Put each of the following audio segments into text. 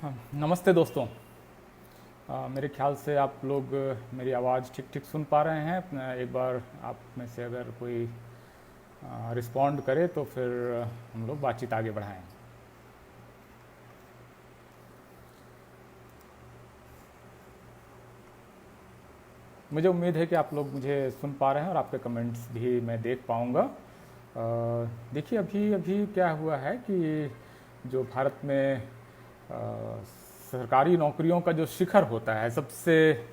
नमस्ते दोस्तों। मेरे ख्याल से आप लोग मेरी आवाज़ ठीक ठीक सुन पा रहे हैं। एक बार आप में से अगर कोई रिस्पॉन्ड करे तो फिर हम लोग बातचीत आगे बढ़ाएं। मुझे उम्मीद है कि आप लोग मुझे सुन पा रहे हैं और आपके कमेंट्स भी मैं देख पाऊँगा। देखिए, अभी अभी क्या हुआ है कि जो भारत में सरकारी नौकरियों का जो शिखर होता है, सबसे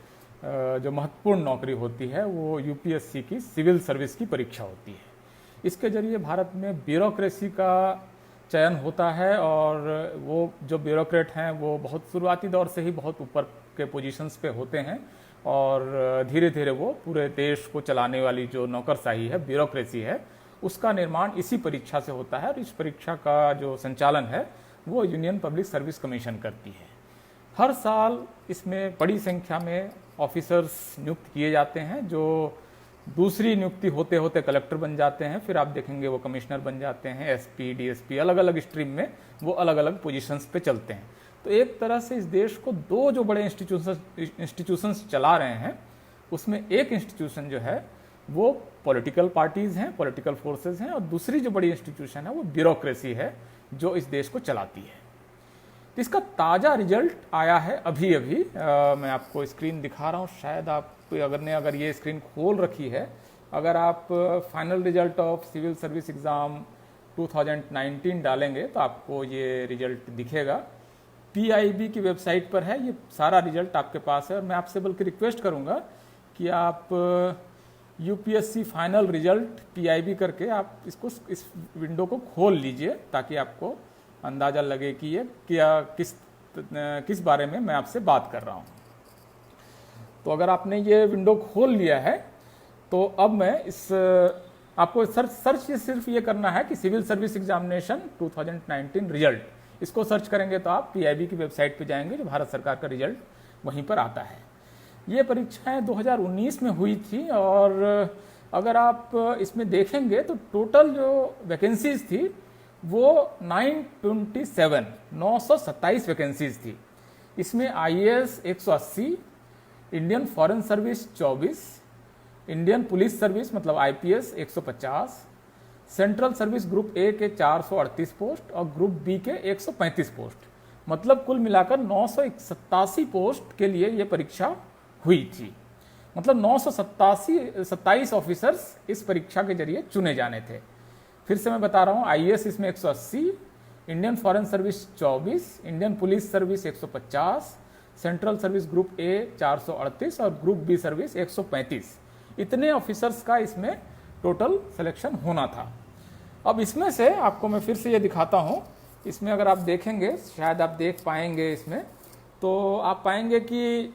जो महत्वपूर्ण नौकरी होती है, वो यूपीएससी की सिविल सर्विस की परीक्षा होती है। इसके जरिए भारत में ब्यूरोक्रेसी का चयन होता है और वो जो ब्यूरोक्रेट हैं वो बहुत शुरुआती दौर से ही बहुत ऊपर के पोजीशंस पे होते हैं और धीरे धीरे वो पूरे देश को चलाने वाली जो नौकरशाही है, ब्यूरोक्रेसी है, उसका निर्माण इसी परीक्षा से होता है। और इस परीक्षा का जो संचालन है वो यूनियन पब्लिक सर्विस कमीशन करती है। हर साल इसमें बड़ी संख्या में ऑफिसर्स नियुक्त किए जाते हैं, जो दूसरी नियुक्ति होते होते कलेक्टर बन जाते हैं, फिर आप देखेंगे वो कमिश्नर बन जाते हैं, एसपी, डीएसपी, अलग अलग स्ट्रीम में वो अलग अलग पोजीशंस पे चलते हैं। तो एक तरह से इस देश को दो जो बड़े इंस्टीट्यूशंस चला रहे हैं, उसमें एक इंस्टीट्यूशन जो है वो पॉलिटिकल पार्टीज हैं, पॉलिटिकल फोर्सेज हैं, और दूसरी जो बड़ी इंस्टीट्यूशन है वो ब्यूरोक्रेसी है जो इस देश को चलाती है। तो इसका ताज़ा रिजल्ट आया है अभी अभी। मैं आपको स्क्रीन दिखा रहा हूँ, शायद आप अगर ये स्क्रीन खोल रखी है, अगर आप final result of civil service exam 2019 डालेंगे तो आपको ये रिजल्ट दिखेगा। पीआईबी की वेबसाइट पर है, ये सारा रिजल्ट आपके पास है। और मैं आपसे बल्कि रिक्वेस्ट करूँगा कि आप यूपीएससी फाइनल रिजल्ट पीआईबी करके आप इस विंडो को खोल लीजिए, ताकि आपको अंदाज़ा लगे कि ये किस बारे में मैं आपसे बात कर रहा हूँ। तो अगर आपने ये विंडो खोल लिया है तो अब मैं आपको सर्च सिर्फ ये करना है कि सिविल सर्विस एग्जामिनेशन 2019 रिजल्ट, इसको सर्च करेंगे तो आप पीआईबी की वेबसाइट पे जाएंगे, जो भारत सरकार का रिजल्ट वहीं पर आता है। ये परीक्षाएं 2019 में हुई थी और अगर आप इसमें देखेंगे तो टोटल जो वैकेंसीज थी वो 927 वैकेंसीज थी। इसमें IAS 180, Indian foreign service 24, Indian police service मतलब IPS 150, central service group A के 438 पोस्ट और ग्रुप बी के 135 पोस्ट, मतलब कुल मिलाकर 987 पोस्ट के लिए ये परीक्षा हुई थी। मतलब 927 ऑफिसर्स इस परीक्षा के जरिए चुने जाने थे। फिर से मैं बता रहा हूँ, आईएएस इसमें 180, Indian foreign service 24, Indian police service 150, central service group ए 438 और ग्रुप बी सर्विस 135। इतने ऑफिसर्स का इसमें टोटल सिलेक्शन होना था। अब इसमें से आपको मैं फिर से ये दिखाता हूँ। इसमें अगर आप देखेंगे, शायद आप देख पाएंगे इसमें, तो आप पाएंगे कि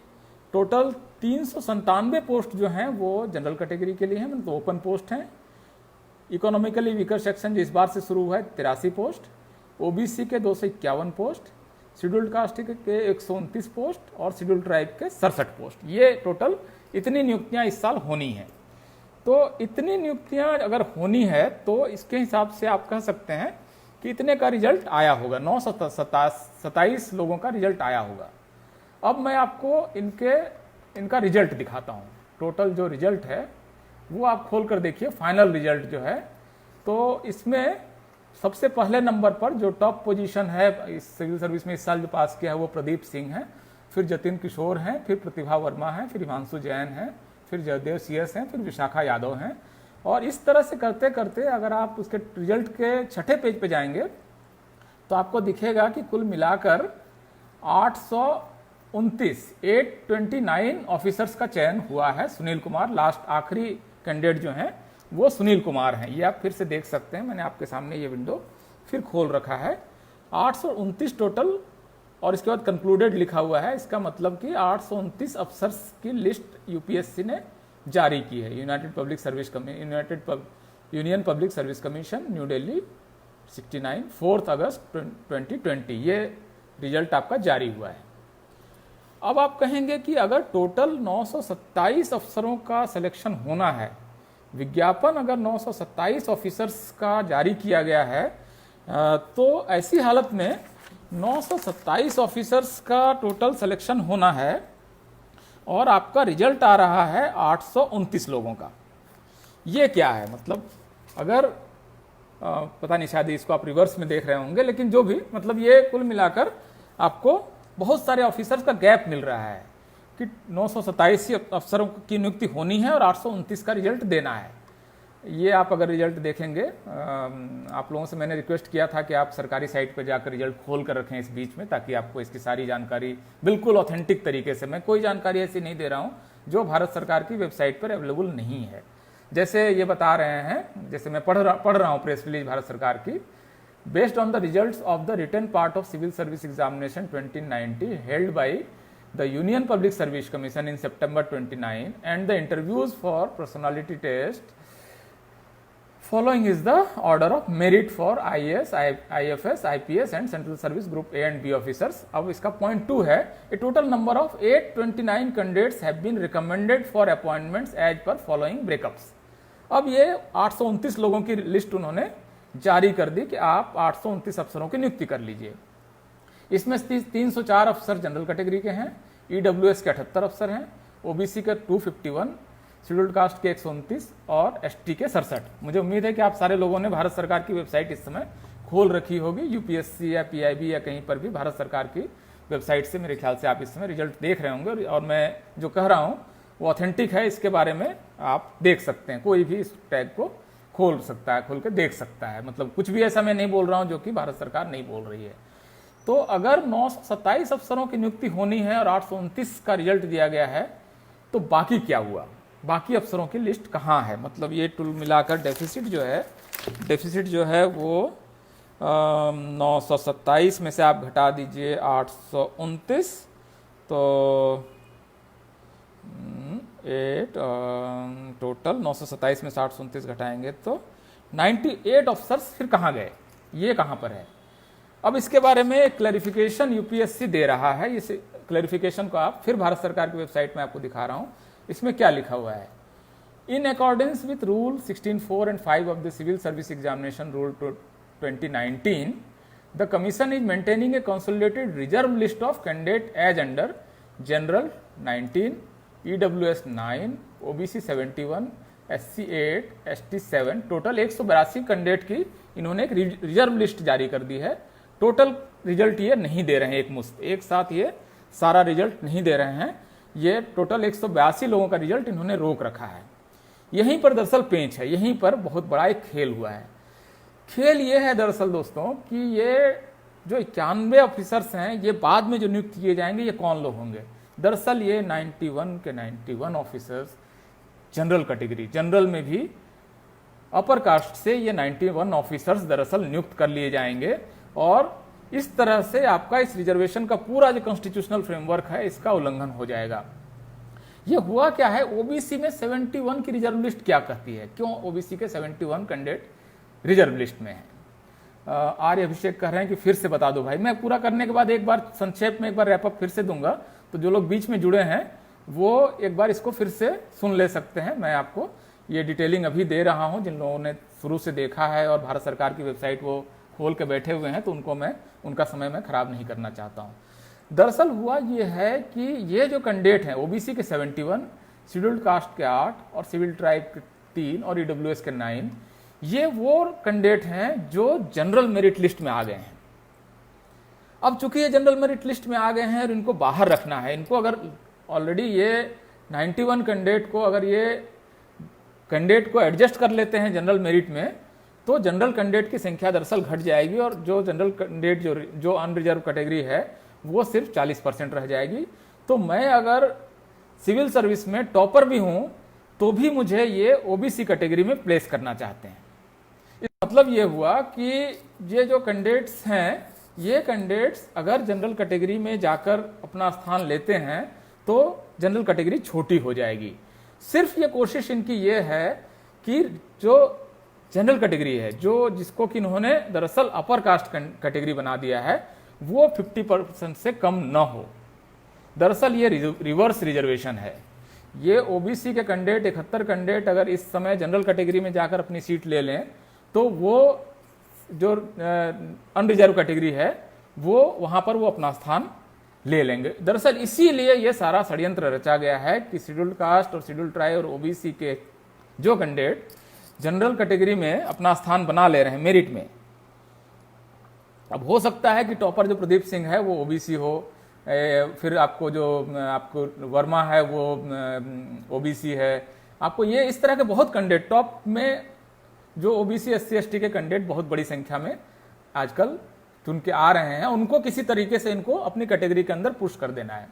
टोटल 397 पोस्ट जो हैं वो जनरल कैटेगरी के लिए हैं, मतलब ओपन पोस्ट हैं। इकोनॉमिकली वीकर सेक्शन जो इस बार से शुरू हुआ है 83 पोस्ट, ओबीसी के 251 पोस्ट, शेड्यूल्ड कास्ट के 129 पोस्ट और शेड्यूल्ड ट्राइब के 67 पोस्ट। ये टोटल इतनी नियुक्तियां इस साल होनी है। तो इतनी नियुक्तियां अगर होनी है तो इसके हिसाब से आप कह सकते हैं कि इतने का रिजल्ट आया होगा, 927 लोगों का रिजल्ट आया होगा। अब मैं आपको इनका रिजल्ट दिखाता हूँ। टोटल जो रिजल्ट है वो आप खोल कर देखिए, फाइनल रिजल्ट जो है। तो इसमें सबसे पहले नंबर पर जो टॉप पोजीशन है इस सिविल सर्विस में इस साल जो पास किया है वो प्रदीप सिंह है, फिर जतिन किशोर हैं, फिर प्रतिभा वर्मा है, फिर हिमांशु जैन है, फिर जयदेव सीएस हैं, फिर विशाखा यादव हैं। और इस तरह से करते करते अगर आप उसके रिजल्ट के छठे पेज पे जाएंगे तो आपको दिखेगा कि कुल मिलाकर 829 ऑफिसर्स का चयन हुआ है। सुनील कुमार लास्ट आखिरी कैंडिडेट जो हैं वो सुनील कुमार हैं। ये आप फिर से देख सकते हैं, मैंने आपके सामने ये विंडो फिर खोल रखा है। 829 टोटल, और इसके बाद कंक्लूडेड लिखा हुआ है। इसका मतलब कि 829 अफसर्स की लिस्ट यूपीएससी ने जारी की है। Union Public Service commission, new Delhi 69, 4 अगस्त 2020 ये रिजल्ट आपका जारी हुआ है। अब आप कहेंगे कि अगर टोटल 927 अफसरों का सिलेक्शन होना है, विज्ञापन अगर 927 ऑफिसर्स का जारी किया गया है, तो ऐसी हालत में 927 ऑफिसर्स का टोटल सिलेक्शन होना है और आपका रिजल्ट आ रहा है 829 लोगों का। ये क्या है? मतलब अगर पता नहीं, शायद इसको आप रिवर्स में देख रहे होंगे, लेकिन जो भी, मतलब ये कुल मिलाकर आपको बहुत सारे ऑफिसर्स का गैप मिल रहा है कि 927 अफसरों की नियुक्ति होनी है और 829 का रिजल्ट देना है। ये आप अगर रिजल्ट देखेंगे, आप लोगों से मैंने रिक्वेस्ट किया था कि आप सरकारी साइट पर जाकर रिजल्ट खोल कर रखें इस बीच में, ताकि आपको इसकी सारी जानकारी बिल्कुल ऑथेंटिक तरीके से, मैं कोई जानकारी ऐसी नहीं दे रहा हूँ जो भारत सरकार की वेबसाइट पर अवेलेबल नहीं है। जैसे ये बता रहे हैं, जैसे मैं पढ़ रहा हूँ प्रेस रिलीज भारत सरकार की, based on the results of the written part of civil service examination 2090 held by the Union Public Service Commission in September 29 and the interviews for personality test following is the order of merit for IAS, IFS, IPS and Central Service Group A and B officers। अब इसका point 2 है, a total number of 829 candidates have been recommended for appointments as per following breakups। अब ये 829 लोगों की list उन्होंने जारी कर दी कि आप 829 अफसरों की नियुक्ति कर लीजिए। इसमें 304 अफसर जनरल कैटेगरी के हैं, ईडब्ल्यूएस के 78 अफसर हैं, ओबीसी के 251, शेड्यूल्ड कास्ट के 129 और एसटी के 67। मुझे उम्मीद है कि आप सारे लोगों ने भारत सरकार की वेबसाइट इस समय खोल रखी होगी, यूपीएससी या पीआईबी या कहीं पर भी भारत सरकार की वेबसाइट से मेरे ख्याल से आप इस समय रिजल्ट देख रहे होंगे। और मैं जो कह रहा हूँ वो ऑथेंटिक है, इसके बारे में आप देख सकते हैं, कोई भी इस टैग को खोल सकता है, खोल के देख सकता है। मतलब कुछ भी ऐसा मैं नहीं बोल रहा हूँ जो कि भारत सरकार नहीं बोल रही है। तो अगर 927 अफसरों की नियुक्ति होनी है और 829 का रिजल्ट दिया गया है, तो बाकी क्या हुआ? बाकी अफसरों की लिस्ट कहाँ है? मतलब ये टुल मिलाकर डेफिसिट जो है वो 927 में से आप घटा दीजिए 829, तो टोटल 927 में से 829 घटाएंगे तो 98 ऑफिसर्स फिर कहाँ गए? ये कहाँ पर है? अब इसके बारे में क्लैरिफिकेशन यूपीएससी दे रहा है। इस क्लैरिफिकेशन को आप फिर भारत सरकार की वेबसाइट में आपको दिखा रहा हूं। इसमें क्या लिखा हुआ है? In accordance with rule 16(4) and 5 of the civil service examination rule 2019, the commission is maintaining a consolidated reserve list of candidate as under general 19, EWS 9, OBC 71, SC 8, ST 7, total 182 candidate की इन्होंने एक रिजर्व लिस्ट जारी कर दी है। Total result ये नहीं दे रहे हैं एक मुश्त, एक साथ ये सारा रिजल्ट नहीं दे रहे हैं। ये टोटल 182 लोगों का रिजल्ट इन्होंने रोक रखा है। यहीं पर दरअसल पेंच है, यहीं पर बहुत बड़ा एक खेल हुआ है। खेल ये है दरअसल दोस्तों कि ये जो 91 ऑफिसर्स हैं, ये बाद में जो नियुक्त किए जाएंगे, ये कौन लोग होंगे? दरअसल ये 91 के 91 ऑफिसर्स जनरल कैटेगरी, जनरल में भी अपर कास्ट से ये 91 ऑफिसर्स दरअसल नियुक्त कर लिए जाएंगे। और इस तरह से आपका इस रिजर्वेशन का पूरा जो कॉन्स्टिट्यूशनल फ्रेमवर्क है, इसका उल्लंघन हो जाएगा। ये हुआ क्या है? ओबीसी में 71 की रिजर्व लिस्ट क्या कहती है? क्यों ओबीसी के 71 कैंडिडेट रिजर्व लिस्ट में है? आर्य अभिषेक कह रहे हैं कि फिर से बता दो भाई। मैं पूरा करने के बाद एक बार संक्षेप में एक बार रैपअप फिर से दूंगा, तो जो लोग बीच में जुड़े हैं वो एक बार इसको फिर से सुन ले सकते हैं। मैं आपको ये डिटेलिंग अभी दे रहा हूं, जिन लोगों ने शुरू से देखा है और भारत सरकार की वेबसाइट वो खोल के बैठे हुए हैं, तो उनका समय मैं खराब नहीं करना चाहता हूं। दरअसल हुआ ये है कि ये जो कैंडिडेट हैं, ओबीसी के 71, शेड्यूल्ड कास्ट के 8 और सिविल ट्राइब के 3 और ईडब्ल्यूएस के 9, ये वो कैंडिडेट हैं जो जनरल मेरिट लिस्ट में आ गए हैं। अब चूंकि ये जनरल मेरिट लिस्ट में आ गए हैं और इनको बाहर रखना है, इनको अगर ऑलरेडी ये 91 कैंडिडेट को अगर ये कैंडिडेट को एडजस्ट कर लेते हैं जनरल मेरिट में, तो जनरल कैंडिडेट की संख्या दरअसल घट जाएगी और जो जनरल कैंडिडेट जो अनरिजर्व कैटेगरी है वो सिर्फ 40% रह जाएगी। तो मैं अगर सिविल सर्विस में टॉपर भी हूं तो भी मुझे ये ओबीसी कैटेगरी में प्लेस करना चाहते हैं। इसका मतलब ये हुआ कि ये जो कैंडिडेट्स हैं, ये कैंडिडेट्स अगर जनरल कैटेगरी में जाकर अपना स्थान लेते हैं तो जनरल कैटेगरी छोटी हो जाएगी। सिर्फ ये कोशिश इनकी ये है कि जो जनरल कैटेगरी है, जो जिसको कि इन्होंने दरअसल अपर कास्ट कैटेगरी बना दिया है, वो 50% से कम न हो। दरअसल ये रिवर्स रिजर्वेशन है। ये ओबीसी के कैंडिडेट 71 कैंडिडेट अगर इस समय जनरल कैटेगरी में जाकर अपनी सीट ले लें, तो वो जो अनरिजर्व कैटेगरी है वो वहां पर वो अपना स्थान ले लेंगे। दरअसल इसीलिए ये सारा षड्यंत्र रचा गया है कि शेड्यूल्ड कास्ट और शेड्यूल्ड ट्राइब और ओबीसी के जो कैंडिडेट जनरल कैटेगरी में अपना स्थान बना ले रहे हैं मेरिट में, अब हो सकता है कि टॉपर जो प्रदीप सिंह है वो ओबीसी हो, फिर आपको जो आपको वर्मा है वो ओबीसी है, आपको ये इस तरह के बहुत कैंडिडेट टॉप में जो ओबीसी एससी एसटी के कैंडिडेट बहुत बड़ी संख्या में आजकल चुन के आ रहे हैं, उनको किसी तरीके से इनको अपनी कैटेगरी के अंदर पुश कर देना है।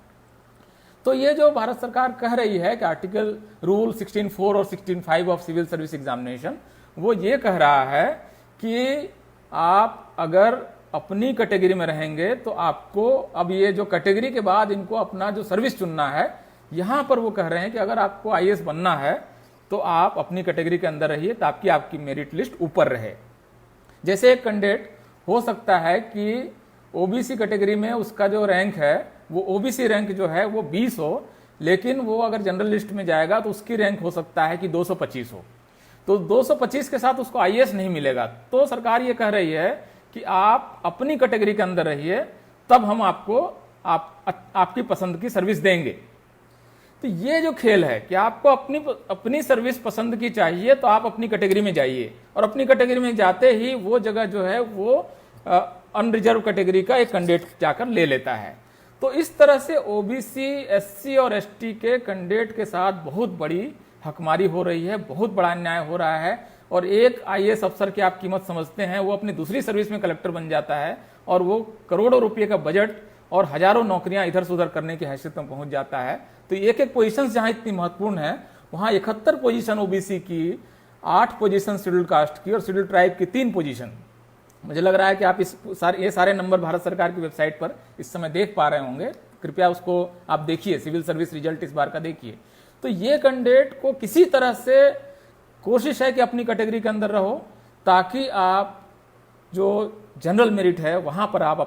तो ये जो भारत सरकार कह रही है कि आर्टिकल रूल 16(4) और 16(5) ऑफ सिविल सर्विस एग्जामिनेशन, वो ये कह रहा है कि आप अगर अपनी कैटेगरी में रहेंगे तो आपको अब ये जो कैटेगरी के बाद इनको अपना जो सर्विस चुनना है, यहां पर वो कह रहे हैं कि अगर आपको आईएएस बनना है तो आप अपनी कैटेगरी के अंदर रहिए ताकि आपकी मेरिट लिस्ट ऊपर रहे। जैसे एक कैंडिडेट हो सकता है कि ओबीसी कैटेगरी में उसका जो रैंक है वो ओबीसी रैंक जो है वो 20 हो, लेकिन वो अगर जनरल लिस्ट में जाएगा तो उसकी रैंक हो सकता है कि 225 हो, तो 225 के साथ उसको आईएएस नहीं मिलेगा। तो सरकार ये कह रही है कि आप अपनी कैटेगरी के अंदर रहिए, तब हम आपको आपकी पसंद की सर्विस देंगे। तो ये जो खेल है कि आपको अपनी सर्विस पसंद की चाहिए तो आप अपनी कैटेगरी में जाइए, और अपनी कैटेगरी में जाते ही वो जगह जो है वो अनरिजर्व कैटेगरी का एक कैंडिडेट जाकर ले लेता है। तो इस तरह से ओबीसी, एससी और एसटी के कैंडिडेट के साथ बहुत बड़ी हकमारी हो रही है, बहुत बड़ा अन्याय हो रहा है। और एक आईएएस अफसर की आप कीमत समझते हैं, वो अपनी दूसरी सर्विस में कलेक्टर बन जाता है और वो करोड़ों रुपए का बजट और हजारों नौकरियां इधर से उधर करने की हैसियत में पहुंच जाता है। तो एक एक पोजीशन जहां इतनी महत्वपूर्ण है, वहां 71 पोजीशन ओबीसी की, 8 पोजीशन शेड्यूल्ड कास्ट की और शेड्यूल्ड ट्राइब की 3 पोजीशन। मुझे लग रहा है कि आप ये सारे नंबर भारत सरकार की वेबसाइट पर इस समय देख पा रहे होंगे, कृपया उसको आप देखिए, सिविल सर्विस रिजल्ट इस बार का देखिए। तो ये कैंडिडेट को किसी तरह से कोशिश है कि अपनी कैटेगरी के अंदर रहो ताकि आप जो जनरल मेरिट है वहां पर आप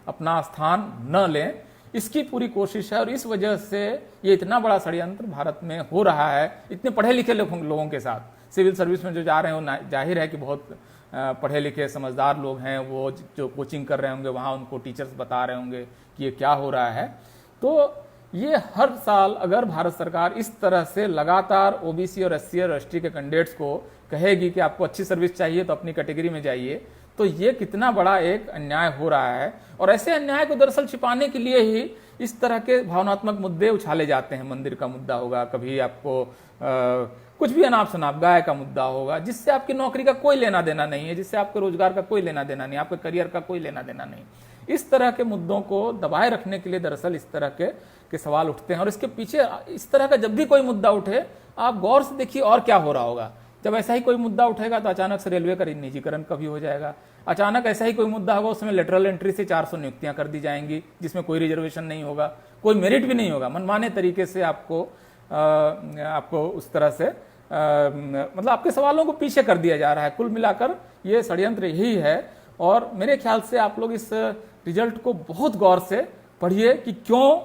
अपना स्थान न लें, इसकी पूरी कोशिश है। और इस वजह से ये इतना बड़ा षड्यंत्र भारत में हो रहा है इतने पढ़े लिखे लोगों के साथ। सिविल सर्विस में जो जा रहे हैं जाहिर है कि बहुत पढ़े लिखे समझदार लोग हैं, वो जो कोचिंग कर रहे होंगे वहाँ उनको टीचर्स बता रहे होंगे कि ये क्या हो रहा है। तो ये हर साल अगर भारत सरकार इस तरह से लगातार ओबीसी और एससी और एसटी के कैंडिडेट्स को कहेगी कि आपको अच्छी सर्विस चाहिए तो अपनी कैटेगरी में जाइए, तो ये कितना बड़ा एक अन्याय हो रहा है। और ऐसे अन्याय को दरअसल छिपाने के लिए ही इस तरह के भावनात्मक मुद्दे उछाले जाते हैं। मंदिर का मुद्दा होगा, कभी आपको कुछ भी अनाप शनाप गाय का मुद्दा होगा, जिससे आपकी नौकरी का कोई लेना देना नहीं है, जिससे आपके रोजगार का कोई लेना देना नहीं, आपके करियर का कोई लेना देना नहीं। इस तरह के मुद्दों को दबाए रखने के लिए दरअसल इस तरह के सवाल उठते हैं। और इसके पीछे इस तरह का जब भी कोई मुद्दा उठे, आप गौर से देखिए और क्या हो रहा होगा। जब ऐसा ही कोई मुद्दा उठेगा तो अचानक से रेलवे का निजीकरण कभी हो जाएगा, अचानक ऐसा ही कोई मुद्दा होगा उसमें लेटरल एंट्री से 400 नियुक्तियां कर दी जाएंगी जिसमें कोई रिजर्वेशन नहीं होगा, कोई मेरिट भी नहीं होगा, मनमाने तरीके से आपको उस तरह से मतलब आपके सवालों को पीछे कर दिया जा रहा है। कुल मिलाकर ये षड्यंत्र यही है। और मेरे ख्याल से आप लोग इस रिजल्ट को बहुत गौर से पढ़िए कि क्यों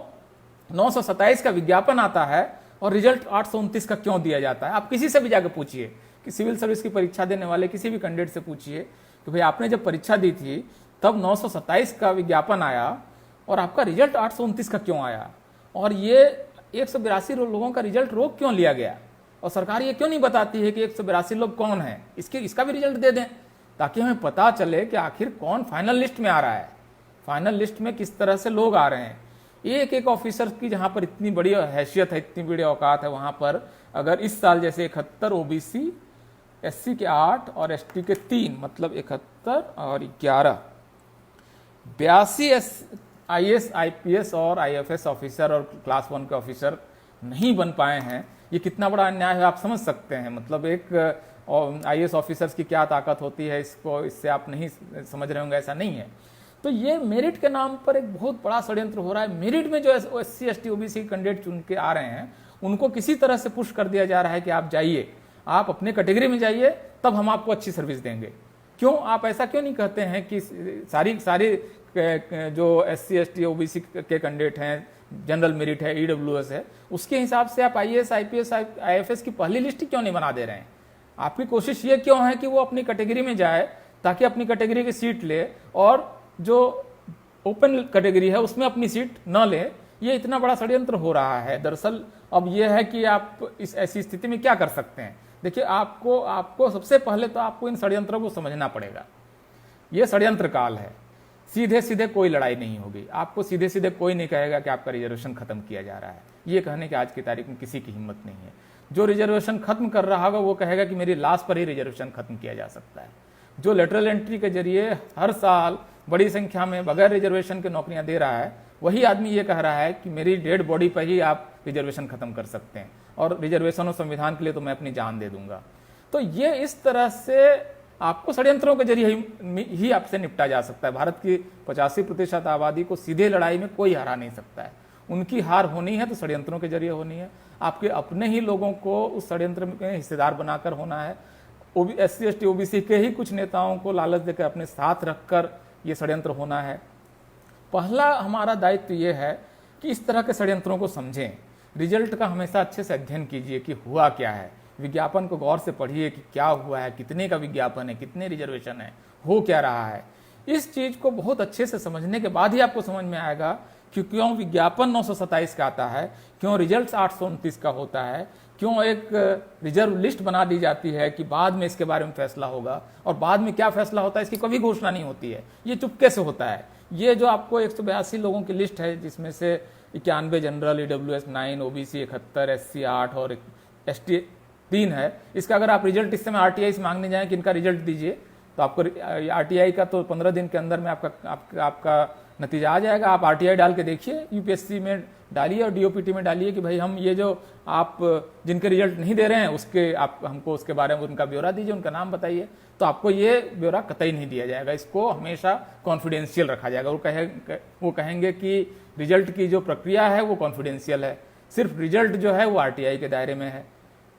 927 का विज्ञापन आता है और रिजल्ट 829 का क्यों दिया जाता है। आप किसी से भी जाकर पूछिए कि सिविल सर्विस की परीक्षा देने वाले किसी भी कैंडिडेट से पूछिए कि भाई आपने जब परीक्षा दी थी तब 927 का विज्ञापन आया और आपका रिजल्ट 829 का क्यों आया, और ये 182 लोगों का रिजल्ट रोक क्यों लिया गया, और सरकार ये क्यों नहीं बताती है कि 182 लोग कौन है, इसका भी रिजल्ट दे दें ताकि हमें पता चले कि आखिर कौन फाइनल लिस्ट में आ रहा है, फाइनल लिस्ट में किस तरह से लोग आ रहे हैं। एक एक ऑफिसर की जहां पर इतनी बड़ी हैसियत है, इतनी बड़ी औकात है, वहां पर अगर इस साल जैसे 71 ओबीसी, एससी के 8 और एसटी के 3, मतलब 71 और 11, 82 आईएएस, आईपीएस और आईएफएस ऑफिसर और क्लास 1 के ऑफिसर नहीं बन पाए हैं। ये कितना बड़ा अन्याय है आप समझ सकते हैं। मतलब एक आईएएस ऑफिसर्स की क्या ताकत होती है, इससे आप नहीं समझ रहे होंगे, ऐसा नहीं है। तो ये मेरिट के नाम पर एक बहुत बड़ा षड्यंत्र हो रहा है। मेरिट में जो एससी एसटी ओबीसी कैंडिडेट चुन के आ रहे हैं उनको किसी तरह से पुश कर दिया जा रहा है कि आप जाइए, आप अपने कैटेगरी में जाइए, तब हम आपको अच्छी सर्विस देंगे। क्यों आप ऐसा क्यों नहीं कहते हैं कि सारी जो एससी एसटी ओबीसी के कैंडिडेट हैं, जनरल मेरिट है, ईडब्ल्यूएस है, उसके हिसाब से आप आईएएस, आईपीएस, आईएफएस की पहली लिस्ट क्यों नहीं बना दे रहे हैं? आपकी कोशिश ये क्यों है कि वो अपनी कैटेगरी में जाए ताकि अपनी कैटेगरी की सीट ले, और जो ओपन कैटेगरी है उसमें अपनी सीट न ले, ये इतना बड़ा षड्यंत्र हो रहा है। दरअसल अब ये है कि आप इस ऐसी स्थिति में क्या कर सकते हैं। देखिए, आपको सबसे पहले तो आपको इन षड्यंत्रों को समझना पड़ेगा। ये षड्यंत्र काल है, सीधे सीधे कोई लड़ाई नहीं होगी। आपको सीधे सीधे कोई नहीं कहेगा कि आपका रिजर्वेशन खत्म किया जा रहा है। ये कहने की आज की तारीख में किसी की हिम्मत नहीं है। जो रिजर्वेशन खत्म कर रहा होगा वो कहेगा कि मेरी लाश पर ही रिजर्वेशन खत्म किया जा सकता है। जो लेटरल एंट्री के जरिए हर साल बड़ी संख्या में बगैर रिजर्वेशन के नौकरियां दे रहा है, वही आदमी ये कह रहा है कि मेरी डेड बॉडी पर ही आप रिजर्वेशन खत्म कर सकते हैं और रिजर्वेशन और संविधान के लिए तो मैं अपनी जान दे दूंगा। तो ये इस तरह से आपको षड्यंत्रों के जरिए ही आपसे निपटा जा सकता है। भारत की 85% आबादी को सीधे लड़ाई में कोई हरा नहीं सकता है। उनकी हार होनी है तो षड्यंत्रों के जरिए होनी है। आपके अपने ही लोगों को उस षड्यंत्र में हिस्सेदार बनाकर होना है। SC ST OBC के ही कुछ नेताओं को लालच देकर अपने साथ रखकर ये षड्यंत्र होना है। पहला हमारा दायित्व ये है कि इस तरह के षड्यंत्रों को समझें। रिजल्ट का हमेशा अच्छे से अध्ययन कीजिए कि हुआ क्या है। विज्ञापन को गौर से पढ़िए कि क्या हुआ है, कितने का विज्ञापन है, कितने रिजर्वेशन है, हो क्या रहा है। इस चीज को बहुत अच्छे से समझने के बाद ही आपको समझ में आएगा कि क्यों विज्ञापन 927 का आता है, क्यों रिजल्ट 829 का होता है, क्यों एक रिजर्व लिस्ट बना दी जाती है कि बाद में इसके बारे में फैसला होगा, और बाद में क्या फैसला होता है इसकी कभी घोषणा नहीं होती है। ये चुपके से होता है। ये जो आपको 182 लोगों की लिस्ट है, जिसमें से 91 जनरल, EWS 9, OBC 71, SC 8 और ST 3 है, इसका अगर आप रिजल्ट इस समय RTI से मांगने जाएं कि इनका रिजल्ट दीजिए, तो आपको RTI का तो 15 दिन के अंदर में आपका नतीजा आ जाएगा। आप RTI डाल के देखिए, UPSC में डालिए और DOPT में डालिए कि भाई हम ये जो आप जिनके रिजल्ट नहीं दे रहे हैं उसके आप हमको उसके बारे में उनका ब्यौरा दीजिए, उनका नाम बताइए। तो आपको ये ब्यौरा कतई नहीं दिया जाएगा। इसको हमेशा कॉन्फिडेंशियल रखा जाएगा। वो कहेंगे कि रिजल्ट की जो प्रक्रिया है वो कॉन्फिडेंशियल है, सिर्फ रिजल्ट जो है वो RTI के दायरे में है।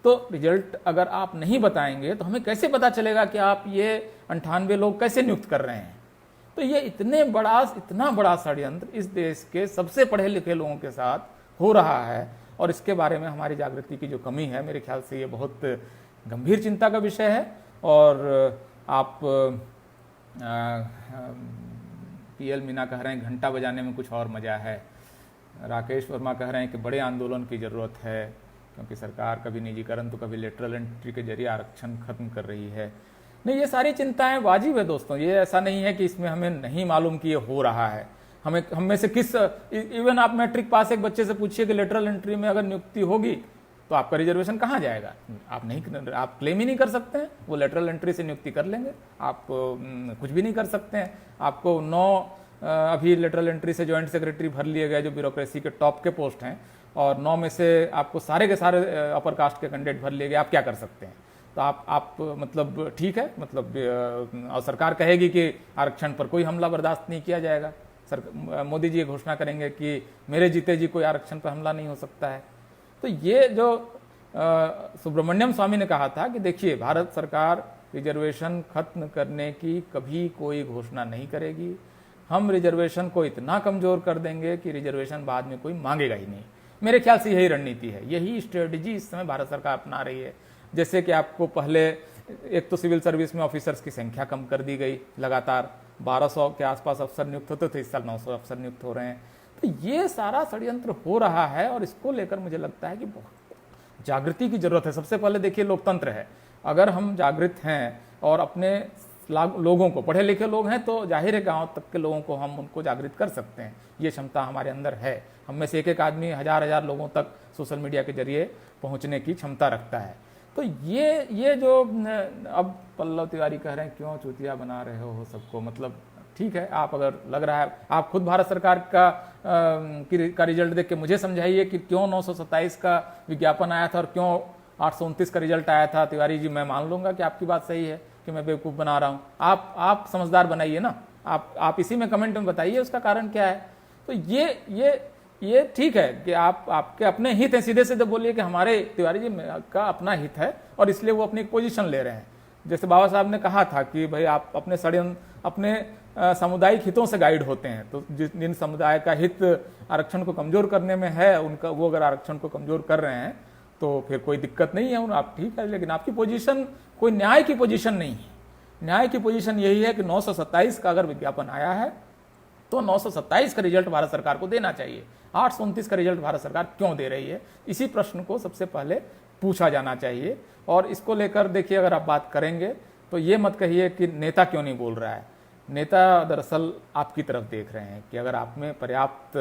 तो रिजल्ट अगर आप नहीं बताएंगे तो हमें कैसे पता चलेगा कि आप ये 98 लोग कैसे नियुक्त कर रहे हैं। तो ये इतना बड़ा षड्यंत्र इस देश के सबसे पढ़े लिखे लोगों के साथ हो रहा है, और इसके बारे में हमारी जागृति की जो कमी है, मेरे ख्याल से ये बहुत गंभीर चिंता का विषय है। और आप PL मीना कह रहे हैं घंटा बजाने में कुछ और मजा है। राकेश वर्मा कह रहे हैं कि बड़े आंदोलन की जरूरत है, क्योंकि सरकार कभी निजीकरण तो कभी लेटरल एंट्री के जरिए आरक्षण खत्म कर रही है। नहीं, ये सारी चिंताएं वाजिब है दोस्तों। ये ऐसा नहीं है कि इसमें हमें नहीं मालूम कि ये हो रहा है। हम में से किस, इवन आप मैट्रिक पास एक बच्चे से पूछिए कि लेटरल एंट्री में अगर नियुक्ति होगी तो आपका रिजर्वेशन कहाँ जाएगा। आप क्लेम ही नहीं कर सकते हैं। वो लेटरल एंट्री से नियुक्ति कर लेंगे, आप कुछ भी नहीं कर सकते हैं। आपको 9 अभी लेटरल एंट्री से ज्वाइंट सेक्रेटरी भर लिए गए जो ब्यूरोक्रेसी के टॉप के पोस्ट हैं, और 9 में से आपको सारे के सारे अपर कास्ट के कैंडिडेट भर लिए गए। आप क्या कर सकते हैं। तो आप मतलब ठीक है, मतलब और सरकार कहेगी कि आरक्षण पर कोई हमला बर्दाश्त नहीं किया जाएगा। मोदी जी घोषणा करेंगे कि मेरे जीते जी कोई आरक्षण पर हमला नहीं हो सकता है। तो ये जो सुब्रमण्यम स्वामी ने कहा था कि देखिए, भारत सरकार रिजर्वेशन खत्म करने की कभी कोई घोषणा नहीं करेगी। हम रिजर्वेशन को इतना कमजोर कर देंगे कि रिजर्वेशन बाद में कोई मांगेगा ही नहीं। मेरे ख्याल से यही रणनीति है, यही स्ट्रेटजी इस समय भारत सरकार अपना रही है। जैसे कि आपको पहले एक तो सिविल सर्विस में ऑफिसर्स की संख्या कम कर दी गई, लगातार 1200 के आसपास अफसर नियुक्त होते थे, इस साल 900 अफसर नियुक्त हो रहे हैं। तो ये सारा षड्यंत्र हो रहा है, और इसको लेकर मुझे लगता है कि बहुत जागृति की जरूरत है। सबसे पहले देखिए, लोकतंत्र है। अगर हम जागृत हैं और अपने लोगों को, पढ़े लिखे लोग हैं तो जाहिर है गांव तक के लोगों को हम उनको जागृत कर सकते हैं। ये क्षमता हमारे अंदर है। हम में से एक आदमी हजार लोगों तक सोशल मीडिया के जरिए पहुंचने की क्षमता रखता है। तो ये जो अब पल्लव तिवारी कह रहे हैं क्यों चूतिया बना रहे हो सबको, मतलब ठीक है, आप अगर लग रहा है, आप खुद भारत सरकार का रिजल्ट देख के मुझे समझाइए कि क्यों 927 का विज्ञापन आया था और क्यों 829 का रिजल्ट आया था। तिवारी जी, मैं मान लूंगा कि आपकी बात सही है कि मैं बेवकूफ़ बना रहा हूं। आप समझदार बनाइए ना, आप इसी में कमेंट में बताइए उसका कारण क्या है। तो ये ठीक है कि आपके अपने हित हैं, सीधे सीधे बोलिए कि हमारे तिवारी जी का अपना हित है और इसलिए वो अपनी पोजीशन ले रहे हैं। जैसे बाबा साहब ने कहा था कि भाई आप अपने सामुदायिक हितों से गाइड होते हैं। तो जिन समुदाय का हित आरक्षण को कमजोर करने में है, उनका वो अगर आरक्षण को कमजोर कर रहे हैं तो फिर कोई दिक्कत नहीं है, आप ठीक है। लेकिन आपकी पोजीशन कोई न्याय की पोजीशन नहीं है। न्याय की पोजीशन यही है कि 927 का अगर विज्ञापन आया है तो 927 का रिजल्ट भारत सरकार को देना चाहिए। 829 का रिजल्ट भारत सरकार क्यों दे रही है, इसी प्रश्न को सबसे पहले पूछा जाना चाहिए। और इसको लेकर देखिए, अगर आप बात करेंगे तो ये मत कहिए कि नेता क्यों नहीं बोल रहा है। नेता दरअसल आपकी तरफ देख रहे हैं कि अगर आप में पर्याप्त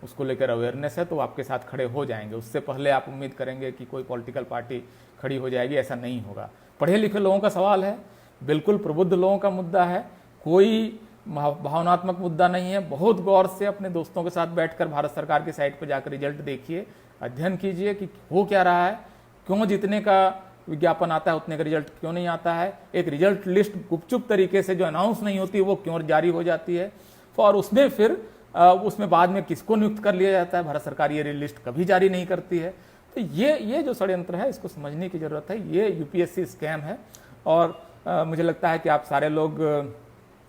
उसको लेकर अवेयरनेस है तो आपके साथ खड़े हो जाएंगे। उससे पहले आप उम्मीद करेंगे कि कोई पॉलिटिकल पार्टी खड़ी हो जाएगी, ऐसा नहीं होगा। पढ़े लिखे लोगों का सवाल है, बिल्कुल प्रबुद्ध लोगों का मुद्दा है, कोई भावनात्मक मुद्दा नहीं है। बहुत गौर से अपने दोस्तों के साथ बैठकर भारत सरकार की साइट पर जाकर रिजल्ट देखिए, अध्ययन कीजिए कि हो क्या रहा है, क्यों जितने का विज्ञापन आता है उतने का रिजल्ट क्यों नहीं आता है, एक रिजल्ट लिस्ट गुपचुप तरीके से जो अनाउंस नहीं होती वो क्यों जारी हो जाती है, और उसमें फिर उसमें बाद में किसको नियुक्त कर लिया जाता है। भारत सरकार ये लिस्ट कभी जारी नहीं करती है। तो ये जो षड्यंत्र है इसको समझने की जरूरत है। ये यूपीएससी स्कैम है। और मुझे लगता है कि आप सारे लोग,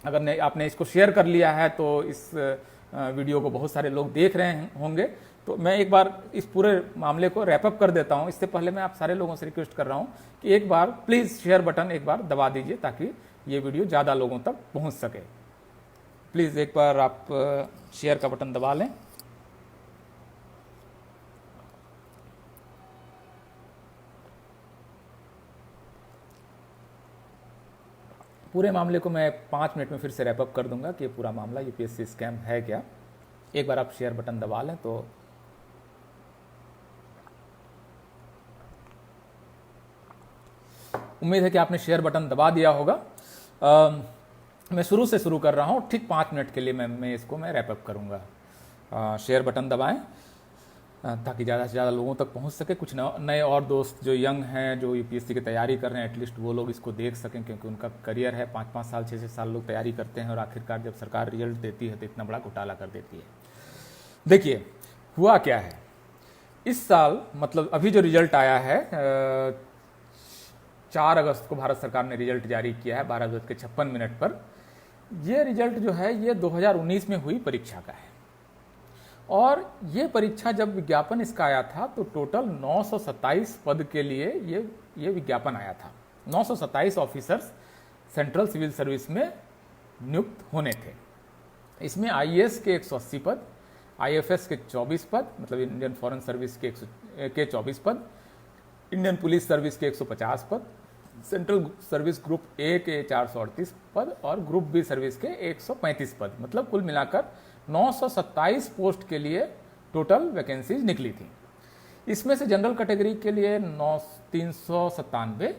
अगर आपने इसको शेयर कर लिया है तो इस वीडियो को बहुत सारे लोग देख रहे होंगे। तो मैं एक बार इस पूरे मामले को रैपअप कर देता हूं। इससे पहले मैं आप सारे लोगों से रिक्वेस्ट कर रहा हूं कि एक बार प्लीज़ शेयर बटन एक बार दबा दीजिए ताकि ये वीडियो ज़्यादा लोगों तक पहुंच सके। प्लीज़ एक बार आप शेयर का बटन दबा लें। पूरे मामले को मैं 5 मिनट में फिर से रैपअप कर दूंगा कि ये पूरा मामला यूपीएससी स्कैम है क्या। एक बार आप शेयर बटन दबा लें तो उम्मीद है कि आपने शेयर बटन दबा दिया होगा। मैं शुरू से शुरू कर रहा हूं, ठीक 5 मिनट के लिए मैं इसको रैपअप करूंगा। शेयर बटन दबाएं ताकि ज़्यादा से ज़्यादा लोगों तक पहुंच सके। कुछ नए और दोस्त जो यंग हैं, जो यूपीएससी की तैयारी कर रहे हैं, एटलीस्ट वो लोग इसको देख सकें, क्योंकि उनका करियर है। 5-5 साल 6-6 साल लोग तैयारी करते हैं और आखिरकार जब सरकार रिजल्ट देती है तो इतना बड़ा घोटाला कर देती है। देखिए हुआ क्या है इस साल, मतलब अभी जो रिजल्ट आया है 4 अगस्त को भारत सरकार ने रिजल्ट जारी किया है 12:56 पर। यह रिजल्ट जो है ये 2019 में हुई परीक्षा का है। और ये परीक्षा जब विज्ञापन इसका आया था तो टोटल 927 पद के लिए ये विज्ञापन आया था। 927 ऑफिसर्स सेंट्रल सिविल सर्विस में नियुक्त होने थे। इसमें आईएएस के 180 पद, आईएफएस के 24 पद, मतलब इंडियन फॉरेन सर्विस के 24 पद, इंडियन पुलिस सर्विस के 150 पद, सेंट्रल सर्विस ग्रुप ए के 438 पद और ग्रुप बी सर्विस के 135 पद, मतलब कुल मिलाकर 927 पोस्ट के लिए टोटल वैकेंसीज निकली थी। इसमें से जनरल कैटेगरी के लिए 397,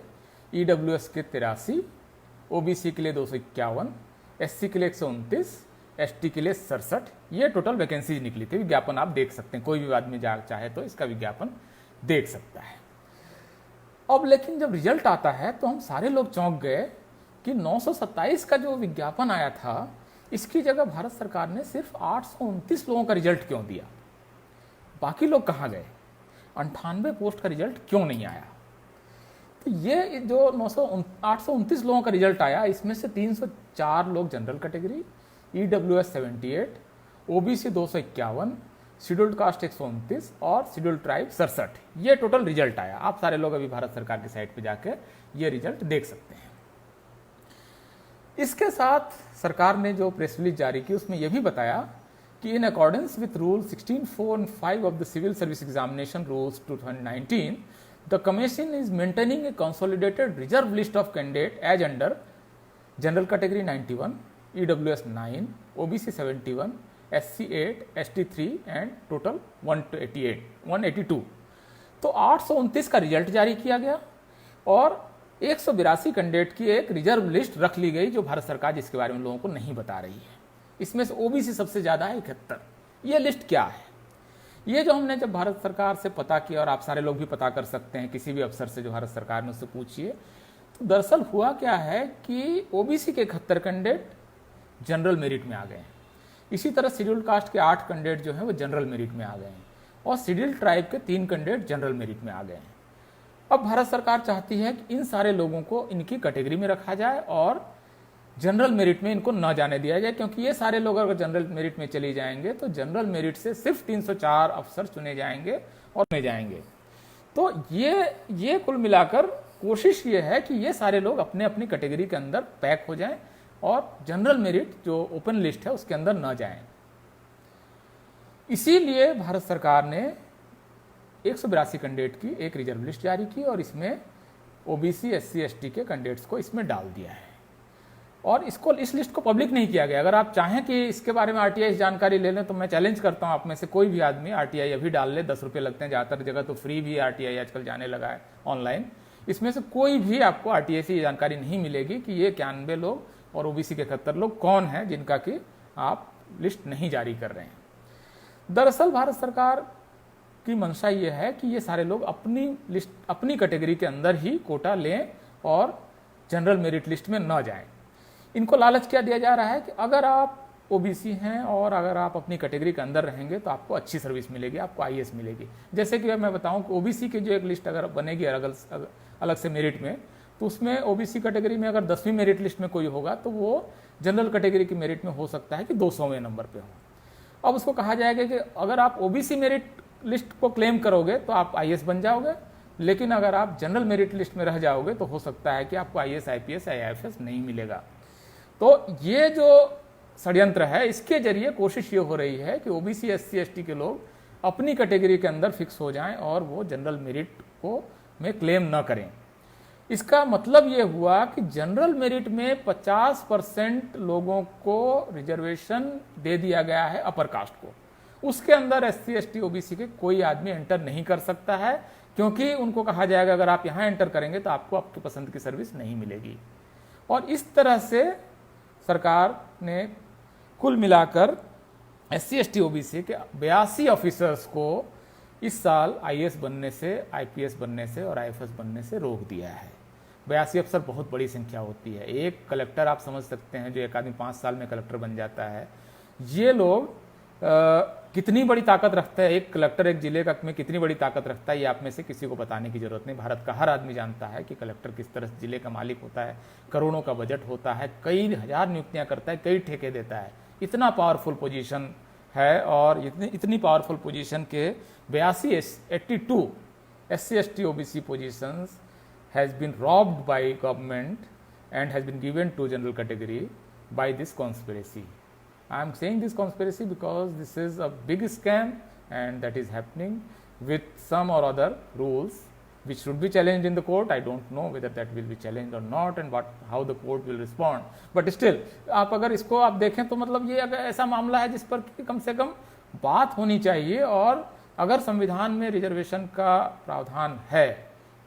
ईडब्ल्यूएस के 83, ओबीसी के लिए 251, एससी के लिए 129, एसटी के लिए 67, ये टोटल वैकेंसीज निकली थी। विज्ञापन आप देख सकते हैं, कोई भी आदमी चाहे तो इसका विज्ञापन देख सकता है। अब लेकिन जब रिजल्ट आता है तो हम सारे लोग चौंक गए कि 927 का जो विज्ञापन आया था इसकी जगह भारत सरकार ने सिर्फ 829 लोगों का रिजल्ट क्यों दिया, बाकी लोग कहाँ गए, 98 पोस्ट का रिजल्ट क्यों नहीं आया। तो ये जो 829 लोगों का रिजल्ट आया, इसमें से 304 लोग general category, EWS 78, OBC 251, scheduled caste 129 और शेड्यूल्ड ट्राइब 67, ये टोटल रिजल्ट आया। आप सारे लोग अभी भारत सरकार की साइट पे जाकर ये रिजल्ट देख सकते हैं। इसके साथ सरकार ने जो प्रेस रिलीज जारी की उसमें यह भी बताया कि in accordance with rule 16, 4 and 5 of the civil service examination rules 2019, the commission is maintaining a consolidated reserve list of candidate as under general category 91, EWS 9, OBC 71, SC 8, ST 3 and total 182। तो 829 का result जारी किया गया और 182 candidate की एक reserve list रख ली गई जो भारत सरकार जिसके बारे में लोगों को नहीं बता रही है। इसमें से ओबीसी सबसे ज्यादा है 71। ये लिस्ट क्या है, ये जो हमने जब भारत सरकार से पता किया, और आप सारे लोग भी पता कर सकते हैं, किसी भी अफसर से जो भारत सरकार ने उससे पूछिए, तो दरअसल हुआ क्या है कि ओबीसी के 71 कैंडिडेट जनरल मेरिट में आ गए हैं। इसी तरह शेड्यूल्ड कास्ट के 8 कैंडिडेट जो हैं वो जनरल मेरिट में आ गए हैं और शेड्यूल्ड ट्राइब के 3 कैंडिडेट जनरल मेरिट में आ गए हैं। अब भारत सरकार चाहती है कि इन सारे लोगों को इनकी कैटेगरी में रखा जाए और जनरल मेरिट में इनको न जाने दिया जाए, क्योंकि ये सारे लोग अगर जनरल मेरिट में चले जाएंगे तो जनरल मेरिट से सिर्फ 304 अफसर चुने जाएंगे और चुने जाएंगे। तो ये कुल मिलाकर कोशिश ये है कि ये सारे लोग अपने अपनी कैटेगरी के अंदर पैक हो जाएं और जनरल मेरिट जो ओपन लिस्ट है उसके अंदर न जाएं। इसीलिए भारत सरकार ने 182 कैंडिडेट की एक रिजर्व लिस्ट जारी की और इसमें ओबीसी एससी एसटी के कैंडिडेट्स को इसमें डाल दिया है और इस लिस्ट को पब्लिक नहीं किया गया। अगर आप चाहें कि इसके बारे में आरटीआई जानकारी ले लें तो मैं चैलेंज करता हूं आप में से कोई भी आदमी आरटीआई अभी डाल ले, 10 रुपये लगते हैं, ज़्यादातर जगह तो फ्री भी आरटीआई आजकल जाने लगा है ऑनलाइन। इसमें से कोई भी आपको आरटीआई से जानकारी नहीं मिलेगी कि ये 91 लोग और ओबीसी के 71 लोग कौन हैं जिनका कि आप लिस्ट नहीं जारी कर रहे हैं। दरअसल भारत सरकार की मंशा ये है कि ये सारे लोग अपनी लिस्ट, अपनी कैटेगरी के अंदर ही कोटा लें और जनरल मेरिट लिस्ट में न जाएं। इनको लालच क्या दिया जा रहा है कि अगर आप ओबीसी हैं और अगर आप अपनी कैटेगरी के अंदर रहेंगे तो आपको अच्छी सर्विस मिलेगी, आपको आईएएस मिलेगी। जैसे कि मैं बताऊं कि ओबीसी की जो एक लिस्ट अगर बनेगी अलग से मेरिट में, तो उसमें ओबीसी कैटेगरी में अगर 10वीं मेरिट लिस्ट में कोई होगा तो वो जनरल कैटेगरी की मेरिट में हो सकता है कि 200वें नंबर पे हो। अब उसको कहा जाएगा कि अगर आप ओबीसी मेरिट लिस्ट को क्लेम करोगे तो आप आईएएस बन जाओगे, लेकिन अगर आप जनरल मेरिट लिस्ट में रह जाओगे तो हो सकता है कि आपको आईएएस आईपीएस आईएफएस नहीं मिलेगा। तो ये जो षड्यंत्र है इसके जरिए कोशिश ये हो रही है कि ओबीसी एससी एसटी के लोग अपनी कैटेगरी के अंदर फिक्स हो जाएं और वो जनरल मेरिट को में क्लेम न करें। इसका मतलब ये हुआ कि जनरल मेरिट में 50% लोगों को रिजर्वेशन दे दिया गया है अपर कास्ट को, उसके अंदर एससी एसटी ओबीसी के कोई आदमी एंटर नहीं कर सकता है, क्योंकि उनको कहा जाएगा अगर आप यहां एंटर करेंगे तो आपको आपकी पसंद की सर्विस नहीं मिलेगी। और इस तरह से सरकार ने कुल मिलाकर एससी एसटी ओबीसी के 82 ऑफिसर्स को इस साल आईएएस बनने से, आईपीएस बनने से और आईएफएस बनने से रोक दिया है। 82 अफसर बहुत बड़ी संख्या होती है। एक कलेक्टर आप समझ सकते हैं जो एक आदमी 5 साल में कलेक्टर बन जाता है, ये लोग कितनी बड़ी ताकत रखते हैं। एक कलेक्टर एक जिले का में कितनी बड़ी ताकत रखता है ये आप में से किसी को बताने की जरूरत नहीं। भारत का हर आदमी जानता है कि कलेक्टर किस तरह जिले का मालिक होता है, करोड़ों का बजट होता है, कई हजार नियुक्तियां करता है, कई ठेके देता है। इतना पावरफुल पोजीशन है और इतनी पावरफुल पोजीशन के 82 SC ST OBC positions has been robbed by government and has been given to general category by this conspiracy. I am saying this conspiracy because this is a big scam and that is happening with some or other rules which should be challenged in the court. I don't know whether that will be challenged or not and how the court will respond. But still, आप अगर इसको आप देखें तो मतलब ये अगर ऐसा मामला है जिस पर कम से कम बात होनी चाहिए, और अगर संविधान में रिजर्वेशन का प्रावधान है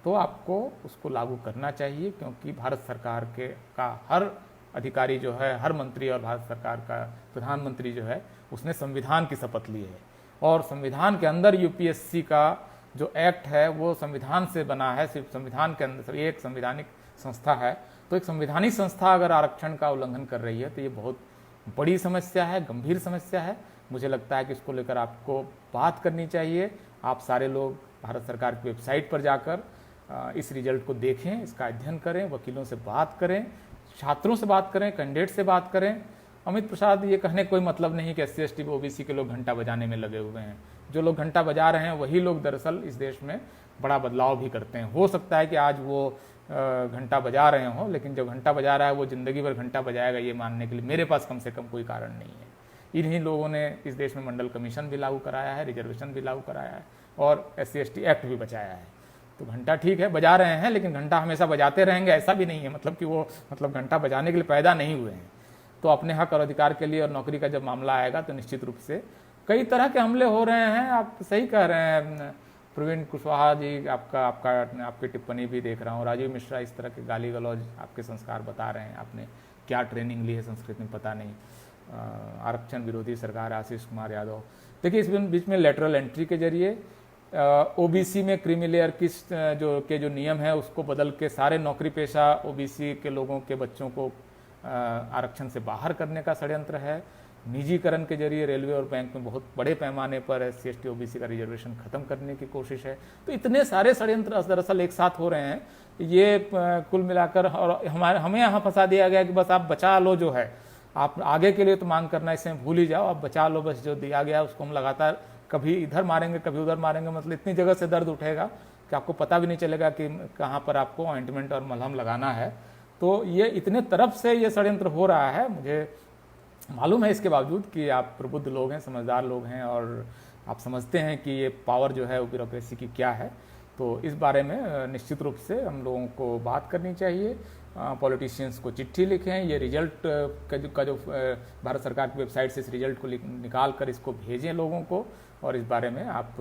तो आपको उसको लागू करना चाहिए, क्योंकि भारत सरकार का हर अधिकारी जो है, हर मंत्री और भारत सरकार का प्रधानमंत्री जो है उसने संविधान की शपथ ली है, और संविधान के अंदर यूपीएससी का जो एक्ट है वो संविधान से बना है। सिर्फ संविधान के अंदर एक संवैधानिक संस्था है, तो एक संवैधानिक संस्था अगर आरक्षण का उल्लंघन कर रही है तो ये बहुत बड़ी समस्या है, गंभीर समस्या है। मुझे लगता है कि इसको लेकर आपको बात करनी चाहिए। आप सारे लोग भारत सरकार की वेबसाइट पर जाकर इस रिजल्ट को देखें, इसका अध्ययन करें, वकीलों से बात करें, छात्रों से बात करें, कैंडिडेट से बात करें। अमित प्रसाद ये कहने कोई मतलब नहीं कि SC ST ओबीसी के लोग घंटा बजाने में लगे हुए हैं। जो लोग घंटा बजा रहे हैं वही लोग दरअसल इस देश में बड़ा बदलाव भी करते हैं। हो सकता है कि आज वो घंटा बजा रहे हों, लेकिन जो घंटा बजा रहा है वो जिंदगी भर घंटा बजाएगा ये मानने के लिए मेरे पास कम से कम कोई कारण नहीं है। इन्हीं लोगों ने इस देश में मंडल कमीशन भी लागू कराया है, रिजर्वेशन भी लागू कराया है और SC ST एक्ट भी बचाया है। तो घंटा ठीक है बजा रहे हैं, लेकिन घंटा हमेशा बजाते रहेंगे ऐसा भी नहीं है, मतलब कि वो घंटा बजाने के लिए पैदा नहीं हुए हैं। तो अपने हक और अधिकार के लिए और नौकरी का जब मामला आएगा तो निश्चित रूप से कई तरह के हमले हो रहे हैं। आप सही कह रहे हैं प्रवीण कुशवाहा जी, आपकी टिप्पणी भी देख रहा हूँ। राजीव मिश्रा इस तरह के गाली गलौज आपके संस्कार बता रहे हैं, आपने क्या ट्रेनिंग ली है संस्कृत में पता नहीं। आरक्षण विरोधी सरकार, आशीष कुमार यादव। देखिए इस बीच में लेटरल एंट्री के जरिए ओबीसी में क्रीमी लेयर की जो नियम है उसको बदल के सारे नौकरी पेशा ओबीसी के लोगों के बच्चों को आरक्षण से बाहर करने का षड्यंत्र है। निजीकरण के जरिए रेलवे और बैंक में बहुत बड़े पैमाने पर SC ST ओबीसी का रिजर्वेशन खत्म करने की कोशिश है। तो इतने सारे षड्यंत्र दरअसल एक साथ हो रहे हैं। ये कुल मिलाकर और हमें यहाँ फंसा दिया गया कि बस आप बचा लो, जो है आप आगे के लिए तो मांग करना इसमें भूल ही जाओ, आप बचा लो, बस जो दिया गया उसको हम लगातार कभी इधर मारेंगे कभी उधर मारेंगे, मतलब इतनी जगह से दर्द उठेगा कि आपको पता भी नहीं चलेगा कि कहाँ पर आपको ऑइंटमेंट और मलहम लगाना है। तो ये इतने तरफ से ये षड्यंत्र हो रहा है, मुझे मालूम है इसके बावजूद कि आप प्रबुद्ध लोग हैं, समझदार लोग हैं और आप समझते हैं कि ये पावर जो है वो ब्यूरोक्रेसी की क्या है। तो इस बारे में निश्चित रूप से हम लोगों को बात करनी चाहिए, पॉलिटिशियंस को चिट्ठी लिखें, ये रिजल्ट का जो भारत सरकार की वेबसाइट से इस रिजल्ट को निकाल कर इसको भेजें लोगों को, और इस बारे में आप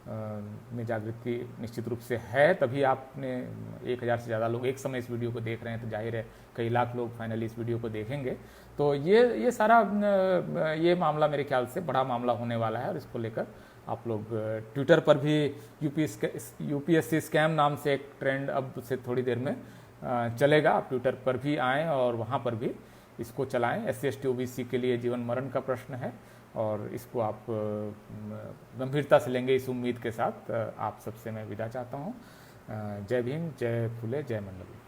में जागृति निश्चित रूप से है, तभी आपने 1000 से ज़्यादा लोग एक समय इस वीडियो को देख रहे हैं, तो जाहिर है कई लाख लोग फाइनली इस वीडियो को देखेंगे। तो ये सारा ये मामला मेरे ख्याल से बड़ा मामला होने वाला है, और इसको लेकर आप लोग ट्विटर पर भी यूपीएससी स्कैम नाम से एक ट्रेंड अब से थोड़ी देर में चलेगा, आप ट्विटर पर भी आएँ और वहाँ पर भी इसको चलाएं। SC/ST OBC के लिए जीवन मरण का प्रश्न है, और इसको आप गंभीरता से लेंगे, इस उम्मीद के साथ आप सबसे मैं विदा चाहता हूँ। जय भीम, जय फुले, जय मंडल।